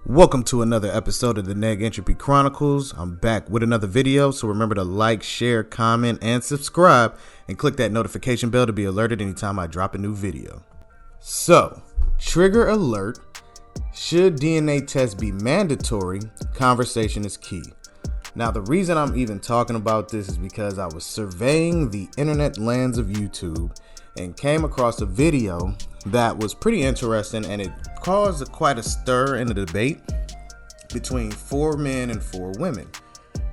Welcome to another episode of the Neg Entropy Chronicles. I'm back with another video, so remember to like, share, comment, and subscribe, and click that notification bell to be alerted anytime I drop a new video. So, trigger alert. Should DNA tests be mandatory? Conversation is key. Now, the reason I'm even talking about this is because I was surveying the internet lands of YouTube and came across a video that was pretty interesting, and it caused quite a stir in the debate between 4 men and 4 women.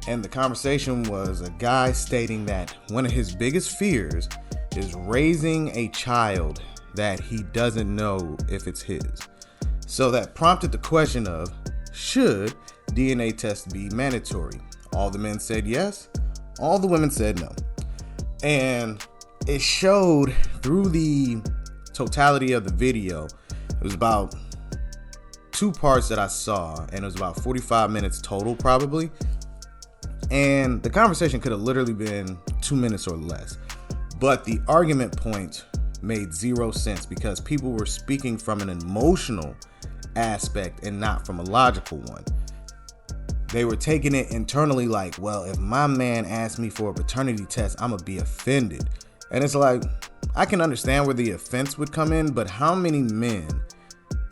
And the conversation was a guy stating that one of his biggest fears is raising a child that he doesn't know if it's his. So that prompted the question of, should DNA tests be mandatory? All the men said yes, all the women said no. And it showed through the totality of the video, it was about 2 parts that I saw, and it was about 45 minutes total probably. And the conversation could have literally been 2 minutes or less. But the argument points made 0 sense because people were speaking from an emotional aspect and not from a logical one. They were taking it internally like, well, if my man asked me for a paternity test, I'm gonna be offended. And it's like, I can understand where the offense would come in, but how many men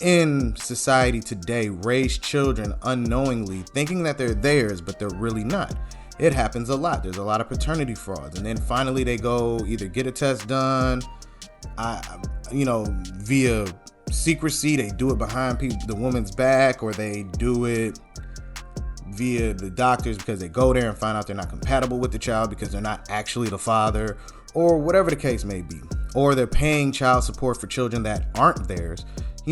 in society today raise children unknowingly thinking that they're theirs, but they're really not? It happens a lot. There's a lot of paternity frauds. And then finally they go either get a test done, via secrecy. They do it behind the woman's back, or they do it via the doctors because they go there and find out they're not compatible with the child because they're not actually the father, or whatever the case may be. Or they're paying child support for children that aren't theirs.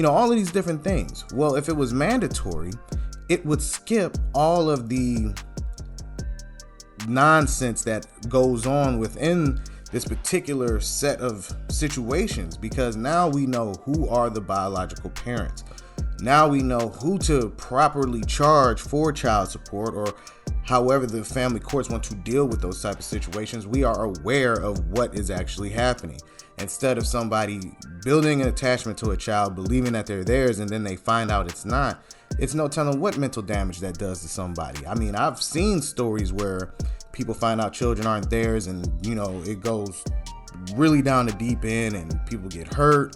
All of these different things. Well, if it was mandatory, it would skip all of the nonsense that goes on within this particular set of situations, because now we know who are the biological parents. Now we know who to properly charge for child support, or however the family courts want to deal with those type of situations. We are aware of what is actually happening. Instead of somebody building an attachment to a child, believing that they're theirs, and then they find out it's not, it's no telling what mental damage that does to somebody. I mean, I've seen stories where people find out children aren't theirs, and it goes really down the deep end and people get hurt,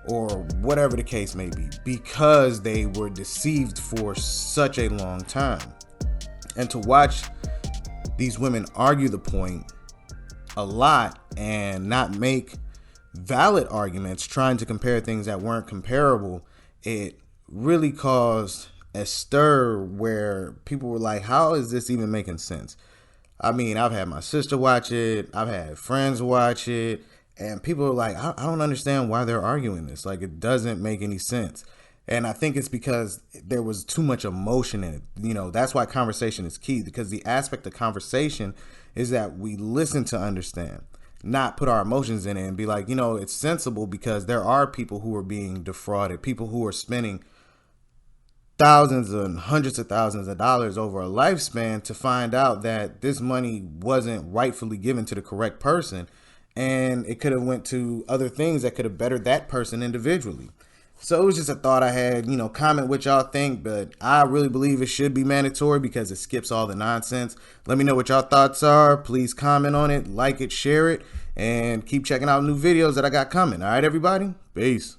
or whatever the case may be, because they were deceived for such a long time. And to watch these women argue the point a lot and not make valid arguments, trying to compare things that weren't comparable, it really caused a stir where people were like, how is this even making sense? I mean, I've had my sister watch it, I've had friends watch it, and people are like, I don't understand why they're arguing this. Like, it doesn't make any sense. And I think it's because there was too much emotion in it. That's why conversation is key, because the aspect of conversation is that we listen to understand, not put our emotions in it and be like, it's sensible, because there are people who are being defrauded, people who are spending thousands and hundreds of thousands of dollars over a lifespan to find out that this money wasn't rightfully given to the correct person, and it could have went to other things that could have bettered that person individually. So it was just a thought I had. Comment what y'all think, but I really believe it should be mandatory because it skips all the nonsense. Let me know what y'all thoughts are. Please comment on it, like it, share it, and keep checking out new videos that I got coming. All right, everybody? Peace.